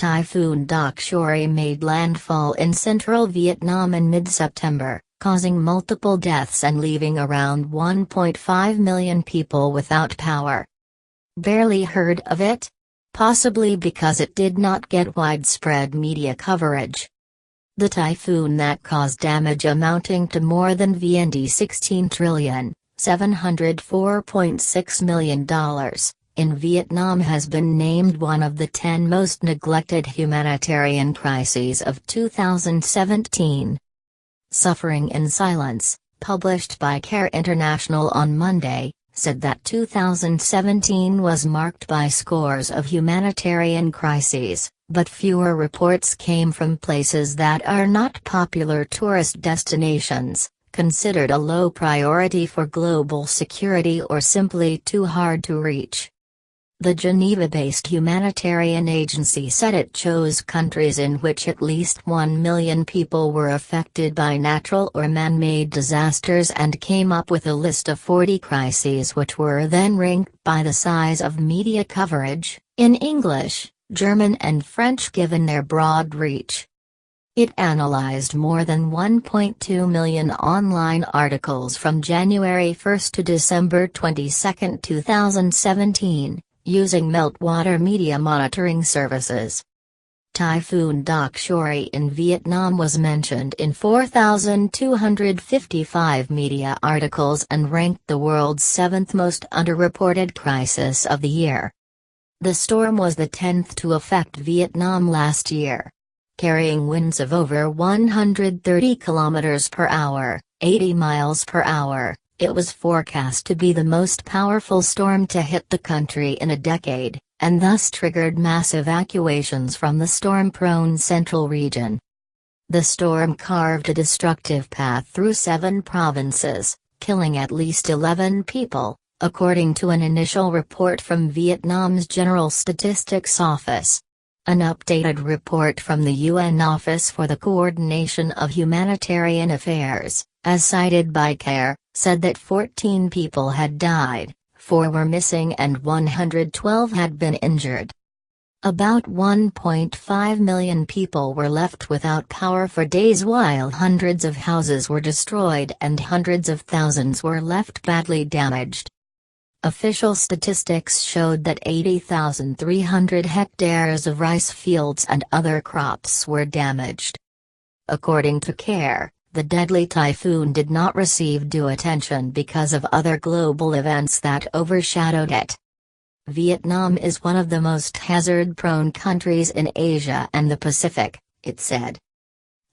Typhoon Doksuri made landfall in central Vietnam in mid-September, causing multiple deaths and leaving around 1.5 million people without power. Barely heard of it? Possibly because it did not get widespread media coverage. The typhoon that caused damage amounting to more than VND 16 trillion, $704.6 million, in Vietnam has been named one of the 10 most neglected humanitarian crises of 2017. Suffering in Silence, published by CARE International on Monday, said that 2017 was marked by scores of humanitarian crises, but fewer reports came from places that are not popular tourist destinations, considered a low priority for global security or simply too hard to reach. The Geneva-based humanitarian agency said it chose countries in which at least 1 million people were affected by natural or man-made disasters and came up with a list of 40 crises which were then ranked by the size of media coverage, in English, German and French given their broad reach. It analyzed more than 1.2 million online articles from January 1 to December 22, 2017. Using meltwater media monitoring services. Typhoon Doksuri in Vietnam was mentioned in 4,255 media articles and ranked the world's 7th most underreported crisis of the year. The storm was the 10th to affect Vietnam last year. Carrying winds of over 130 km per hour, 80 miles per hour. It was forecast to be the most powerful storm to hit the country in a decade, and thus triggered mass evacuations from the storm-prone central region. The storm carved a destructive path through 7 provinces, killing at least 11 people, according to an initial report from Vietnam's General Statistics Office. An updated report from the UN Office for the Coordination of Humanitarian Affairs, as cited by CARE, said that 14 people had died, 4 were missing and 112 had been injured. About 1.5 million people were left without power for days while hundreds of houses were destroyed and hundreds of thousands were left badly damaged. Official statistics showed that 80,300 hectares of rice fields and other crops were damaged. According to CARE, the deadly typhoon did not receive due attention because of other global events that overshadowed it. Vietnam is one of the most hazard-prone countries in Asia and the Pacific, it said.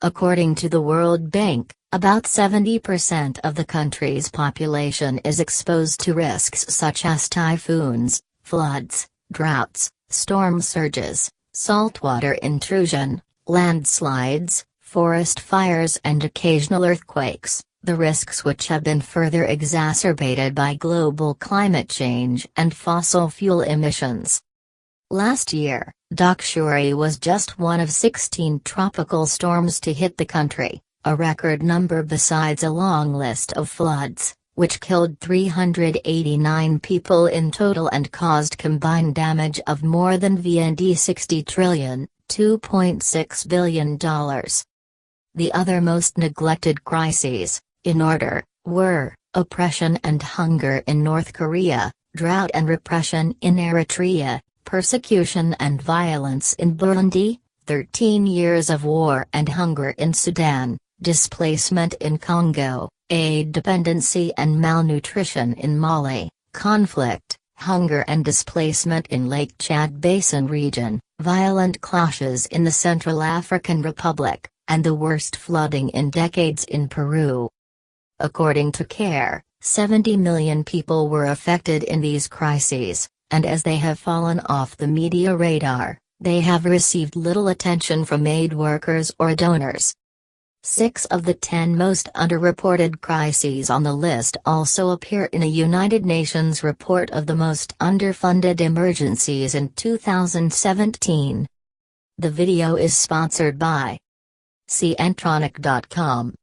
According to the World Bank, about 70% of the country's population is exposed to risks such as typhoons, floods, droughts, storm surges, saltwater intrusion, landslides, forest fires and occasional earthquakes, the risks which have been further exacerbated by global climate change and fossil fuel emissions. Last year, Doksuri was just one of 16 tropical storms to hit the country, a record number besides a long list of floods, which killed 389 people in total and caused combined damage of more than VND 60 trillion, $2.6 billion. The other most neglected crises, in order, were oppression and hunger in North Korea, drought and repression in Eritrea, persecution and violence in Burundi, 13 years of war and hunger in Sudan, displacement in Congo, aid dependency and malnutrition in Mali, conflict, hunger and displacement in Lake Chad Basin region, violent clashes in the Central African Republic, and the worst flooding in decades in Peru. According to CARE, 70 million people were affected in these crises, and as they have fallen off the media radar, they have received little attention from aid workers or donors. 6 of the 10 most underreported crises on the list also appear in a United Nations report of the most underfunded emergencies in 2017. The video is sponsored by CNtronic.com.